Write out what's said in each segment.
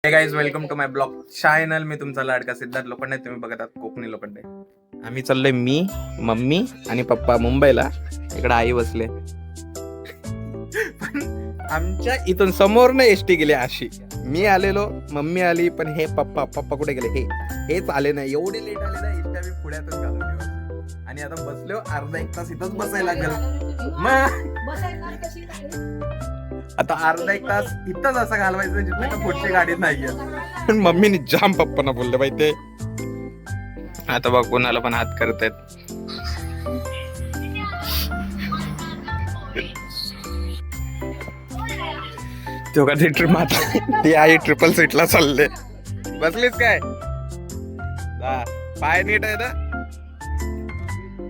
हे guys, welcome to my blog channel. मी तुमचा लाडका सिद्धार्थ लोखंडे. तुम्ही बघत आहात कोकणी लोखंडे. आम्ही चाललोय, मी, मम्मी आणि पप्पा मुंबईला. इकडे आई बसले. पण आमच्या इथून समोर न एसटी गेली अशी. मी आलेलो, मम्मी आली, पण हे पप्पा कुठे गेले? हेच आले नाही. एवढे लेट आले ना, एसटी आम्ही पुण्यातच घालून दिवस. आणि आता बसलो, अर्धा एक तास इथंच बसायला लागेल. मग आता अर्धा एक तास इथंच असं घालवायचं जिथं का पुढची गाडी नाहीये. मम्मीने जाम पप्पांना बोलले बाई ते. आता बघ कोणाला पण हात करतायत. तेव्हा ती आई ट्रिपल सीटला चालले. बसलीस काय? पाय नीट आहे ना?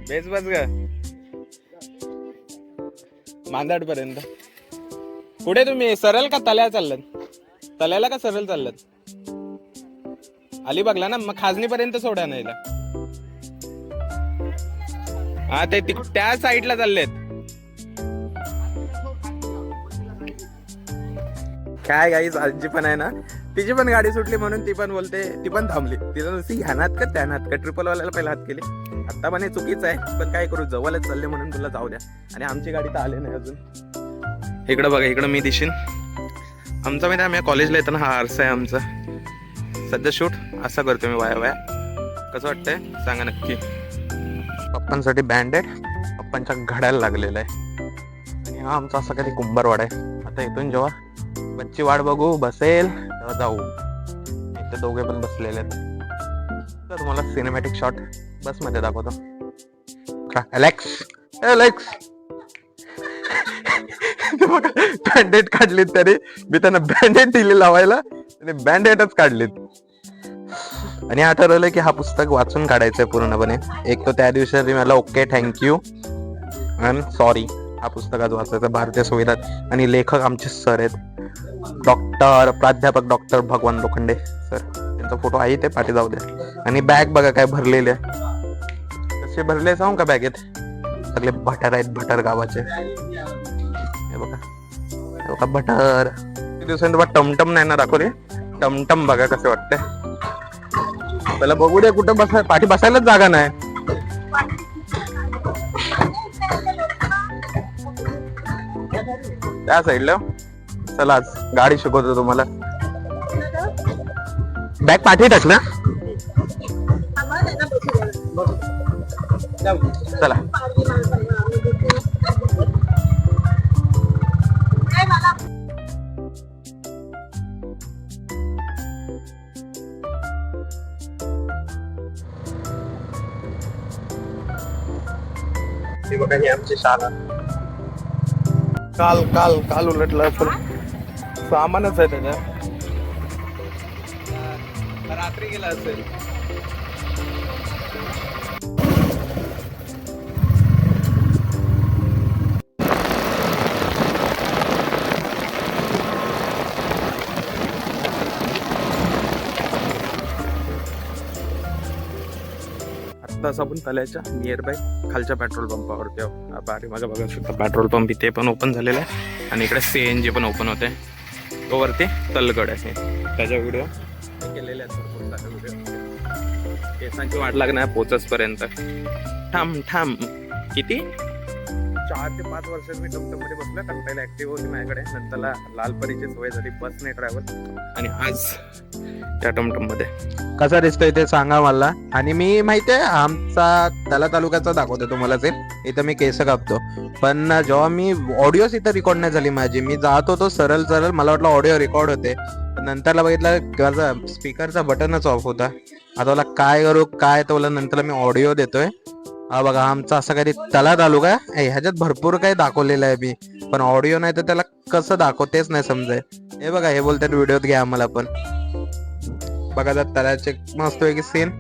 बेस बस ग मांदाड पर्यंत. पुढे तुम्ही सरळ का तल्या चाललात? तल्याला का सरळ चाललात? अलिबागला ना? मग खाजणी पर्यंत सोडा नाही. हा ते त्या साईडला चाललेत. काय गाईज, आजी पण आहे ना, तिची पण गाडी सुटली म्हणून ती पण बोलते, ती पण थांबली. तिला नुसती ह्यानात का त्यानात का ट्रिपलवाल्याला पहिला हात केली. आता पण हे चुकीचं आहे, पण काय करू, जवळच चालले म्हणून तुला जाऊ द्या. आणि आमची गाडी तर आली नाही अजून. इकडं बघा, इकडं मी दिशीन. आमचा माहिती आम्ही कॉलेजला येताना हा आरसा आहे आमचा. सध्या शूट असा करतो मी वाया. कसं वाटतंय सांगा नक्की. पप्पांसाठी बँडेड पप्पांच्या घड्याला लागलेला आहे. आणि हा आमचा असा कधी कुंभारवाडा आहे. आता इथून जेव्हा बच्ची वाट बघू बसेल तेव्हा जाऊ. इथे दोघे पण बसलेले आहेत. तर तुम्हाला सिनेमॅटिक शॉट बस मध्ये दाखवतो. अलेक्स बँडेड काढलीत तरी मी त्यांना बँडेड दिले लावायला आणि बँडेडच काढलीत. आणि हा ठरवलं की हा पुस्तक वाचून काढायचंय पूर्णपणे. एक तो त्या दिवशी मला ओके थँक्यू अँड सॉरी. हा पुस्तक आज वाचायचं. भारतीय संविधान. आणि लेखक आमचे सर आहेत, प्राध्यापक डॉक्टर भगवान लोखंडे सर. त्यांचा फोटो आहे ते पाठी, जाऊ द्या. आणि बॅग बघा काय भरलेले. कसे भरले सांगू का बॅगेत? सगळे भटर आहेत, भटर गावाचे. हे बघा भटर. दिवसांनी तुम्हाला टमटम नाही ना दाखवले. टमटम बघा कसे वाटते. पहिला बघू दे कुठं बसाय, पाठी बसायलाच जागा नाही. त्या साईडला चला, आज गाडी शिकवतो तुम्हाला. बॅग पाठी टाक ना. चला बघा, ही आमची शाळा. काल उलटलं असेल. सामानच आहे त्याच्यात. रात्री गेला असेल. आत्ताच आपण तल्याच्या नियर बाय खालच्या पेट्रोल पंपावरती आहोत. बारी माझा बघा सुद्धा पेट्रोल पंप इथे पण ओपन झालेला आहे. आणि इकडे CNG पण ओपन होते. तो वरती तलगड आहे. त्याच्या व्हिडिओ केलेले आहेत, भरपूर सारे व्हिडिओ. केसांची वाट लागणार पोचस पर्यंत. ठाम किती 4 ते 5 वर्षात मी टमटम मध्ये बसलो. कारण पहिला ऍक्टिव्ह होती माझ्याकडे, नंतरला लालपरीची सवय झाली बसने ट्रॅव्हल. आणि आज त्या टमटम मध्ये कसा दिसतोय ते सांगा मला. आणि मी माहितीये आमचा तला तालुक्याचा दाखवतो तुम्हाला ते. इथं मी केस कापतो. पण जेव्हा मी ऑडिओच इथं रेकॉर्ड नाही झाली माझी, मी जात होतो सरळ मला वाटलं ऑडिओ रेकॉर्ड होते. नंतरला बघितलं माझा स्पीकरचा बटनच ऑफ होता. आता मला काय करू काय, तर नंतर मी ऑडिओ देतोय. हा बघा, आमचा असा काही तला तालुका. ह्याच्यात भरपूर काही दाखवलेलं आहे मी, पण ऑडिओ नाही तर त्याला कसं दाखवतेच नाही समजाय. हे बघा, हे बोलतात व्हिडिओत घ्या आम्हाला पण. बघा जात तळ्याचे मस्त वेगळी सीन.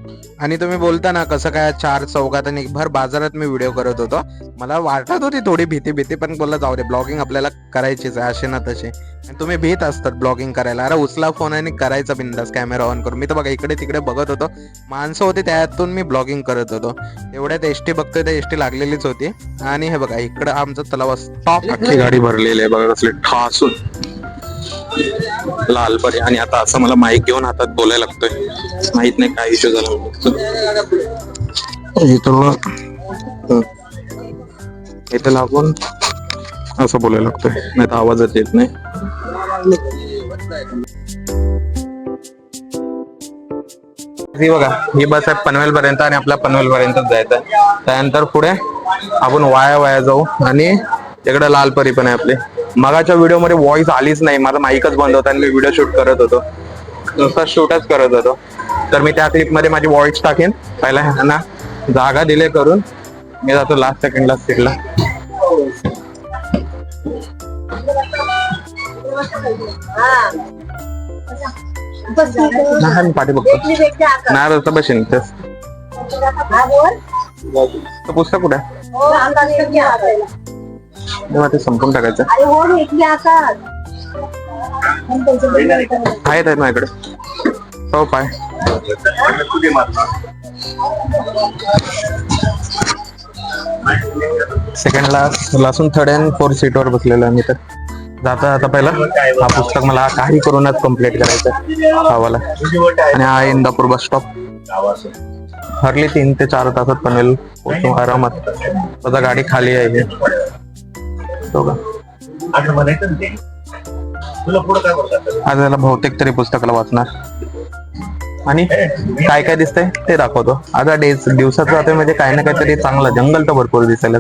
आणि तुम्ही बोलता ना कसं काय 4 चौकात आणि भर बाजारात मी व्हिडिओ करत होतो. मला वाटत होती थोडी भीती, पण बोलला जाऊ दे, ब्लॉगिंग आपल्याला करायचीच आहे असे ना तसे. आणि तुम्ही भीत असतात ब्लॉगिंग करायला. अरे उचला फोन आणि करायचा बिंदास, कॅमेरा ऑन करून. मी तर बघा इकडे तिकडे बघत होतो, माणसं होती त्यातून मी ब्लॉगिंग करत होतो. एवढ्यात एसटी बघतोय, तर एसटी लागलेलीच होती. आणि हे बघा इकडं आमचा तलाव स्टॉप, अख्खी गाडी भरलेली आहे बघा कसली ठासून. लालपरी. आणि आता असं मला माईक घेऊन हातात बोलायला लागतोय, माहित नाही काय इश्यू झाला. इथे लागून असं बोलायला लागतोय, नाही तर आवाजच येत नाही. ही बघा, ही बस आहे पनवेल पर्यंत आणि आपल्या पनवेल पर्यंतच जायचं. त्यानंतर पुढे आपण वाया जाऊ. आणि तिकडे लालपरी पण आहे आपली. मगाच्या व्हिडिओ मध्ये व्हॉइस आलीच नाही, माझा माईकच बंद होता आणि मी व्हिडिओ शूट करत होतो, नुसता शूटच करत होतो. तर मी त्या क्लिप मध्ये माझी व्हॉइस टाकेन. पहिला ह्यांना जागा दिले करून मी जातो लास्ट सेकंडला सीटला. नाही मी पाठी बघतो, नाही रस्ता बसेन पुस्तक कुठे ते संपून टाकायचं. आहेत माझ्याकडे हो पाय. सेकंडला लासून 3rd and 4th सीटवर बसलेलो आहे मी. तर जाता जाता पहिला हा पुस्तक मला काही करूनच कम्प्लीट करायचं हवाला. आणि हा इंदापूर बस स्टॉप. हरली 3 ते 4 तासात पनवेल पोहोचू आरामात. माझा गाडी खाली आहे. आज याला बहुतेक तरी पुस्तकाला वाचणार आणि काय काय दिसतंय ते दाखवतो. आता दिवसाचं जातोय म्हणजे काही ना काहीतरी चांगलं. जंगल तर भरपूर दिसायला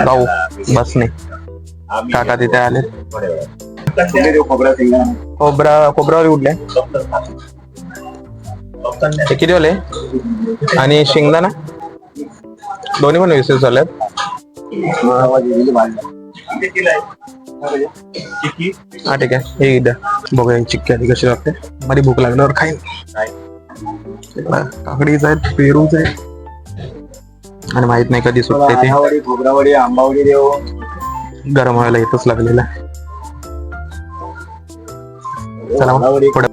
जाऊ बसने. काका तिथे आले. खोबरावर उडले किती वाले आणि शेंगदाणा दोन्ही पण 20 झाले. हा ठीक आहे, हे द्या बघूया चिक्की आधी कशी लागते. मध्ये भूक लागल्यावर खाईन. काकडीच आहेत, पेरूच आहे आणि माहित नाही कधी सुटते ते. खोबरावडी आंबावडी देव गरम व्हायला येतच लागलेला. चला पुढे.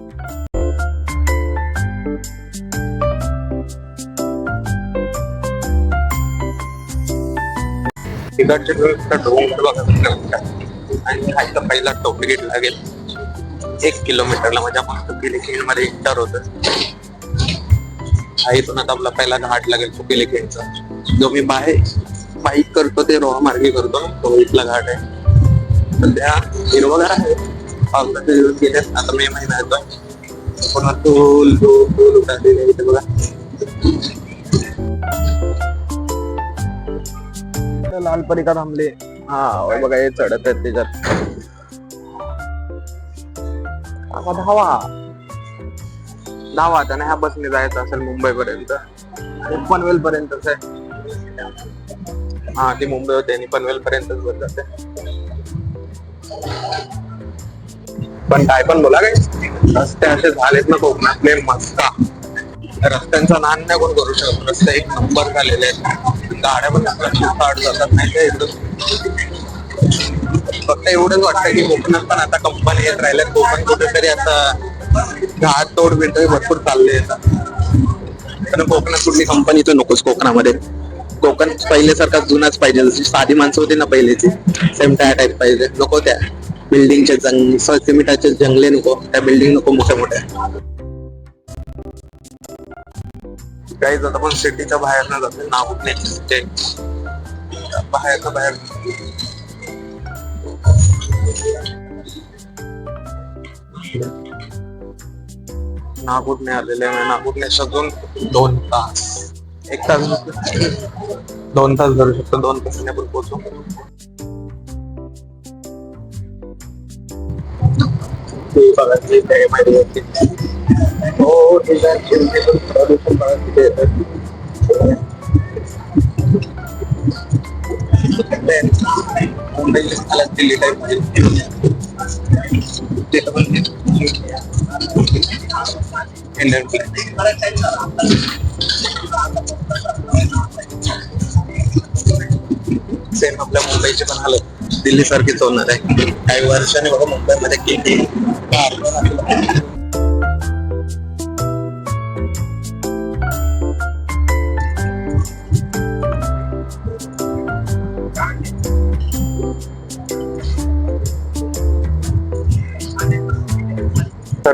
आणि खायचा पहिला टोपी गेट लागेल 1 किलोमीटरला. माझ्या मस्त पिलेखिंड मध्ये एंटर होत. इथून आता आपला पहिला घाट लागेल तो पिलेखिंडचा, जो मी बाईक करतो ते रोहा मार्गे करतो. तो इथला घाट आहे. सध्या हिरवगार आहे, पावसाचे दिवस गेले. आता मे महिना येतोय, पुन्हा तोल उठालेले इथे बघा. लालपरी का थांबले. हा बघा हे चढत आहेत त्याच्यात. धावा त्याने ह्या बसने जायचं असेल मुंबई पर्यंत. पनवेल पर्यंतच आहे. हा ती मुंबई होते आणि पनवेल पर्यंतच बस जाते. पण काय पण बोला काय, रस्ते असे झालेत ना कोकणातले मस्त. रस्त्यांचा नान नाही कोण करू शकत. रस्ते 1 नंबर झालेले आहेत. गाड्या पण जातात नाही ते एकदम. फक्त एवढंच वाटतं की कोकणात पण आता कंपनी येत राहिल्या. कोकण कुठेतरी आता घाट तोड भेटतोय भरपूर चालले येतात. पण कोकणात कुठली कंपनी तर नकोच कोकणामध्ये. कोकण पहिल्यासारखा जुनाच पाहिजे. जशी साधी माणसं होती ना पहिल्याची, सेम त्या टाईप पाहिजे. नको त्या बिल्डिंगचे सिमेंटाचे जंगले नको. त्या बिल्डिंग नको मोठ्या मोठ्या. काही जात पण सिटीच्या बाहेर न जाते. नागपूर बाहेर नागपूरने आलेले आहे. नागपूरने सजून 2 तास 1 तास 2 तास धरू शकतो. 2 तासाने आपण पोहोचू. Mumbai Delhi type Indian same आपल्या मुंबईची पण हालत दिल्ली सारखीच होणार आहे. काही वर्षांनी बघा मुंबईमध्ये किती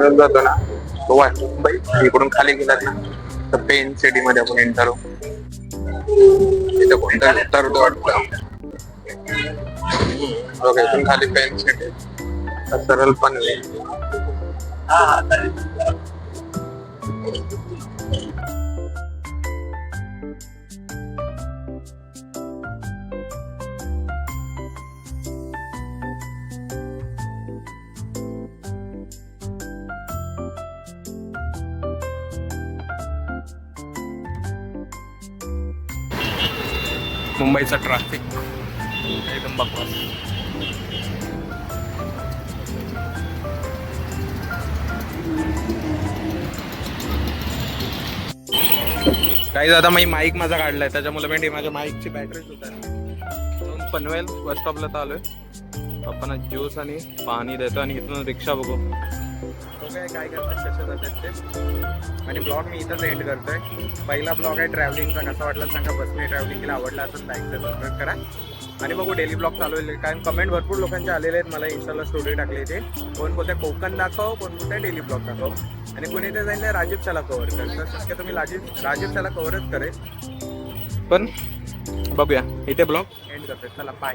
सरळ जातो ना तो आहे मुंबई. इकडून खाली गेलात ना तर पेन सिटी मध्ये आपण एंटर होऊ. इथं कोणतं उतरतो वाटतं. ओके इथून खाली पेन सिटी सरळ पण मुंबईचा ट्रॅफिक एकदम बकवास. काही आता मी माईक माझा काढलाय त्याच्यामुळे भेंडी माझ्या माईकची बॅटरी सुद्धा पनवेल बस स्टॉपला तर आलोय. आपण ज्यूस आणि पाणी देतो आणि इथून रिक्षा बघू तो काय करतात कशा जातात ते. आणि ब्लॉग मी इथंच एंड करतोय. पहिला ब्लॉग आहे ट्रॅव्हलिंगचा. कसा वाटला सांगा. बसने ट्रॅव्हलिंग केला आवडला असेल लाईक सबस्क्राईब करा आणि बघू डेली ब्लॉग चालू होईल. कारण कमेंट भरपूर लोकांचे आलेले आहेत. मला इंस्टाला स्टोरी टाकली ते कोण बोलते कोकण दाखव कोण बोलते डेली ब्लॉग दाखव आणि कोणी ते जाईल राजीवशाला कव्हर करेल. तर शक्यतो मी राजीवशाला कव्हरच करेल. पण बघूया इथे ब्लॉग एंड करतोय. चला बाय.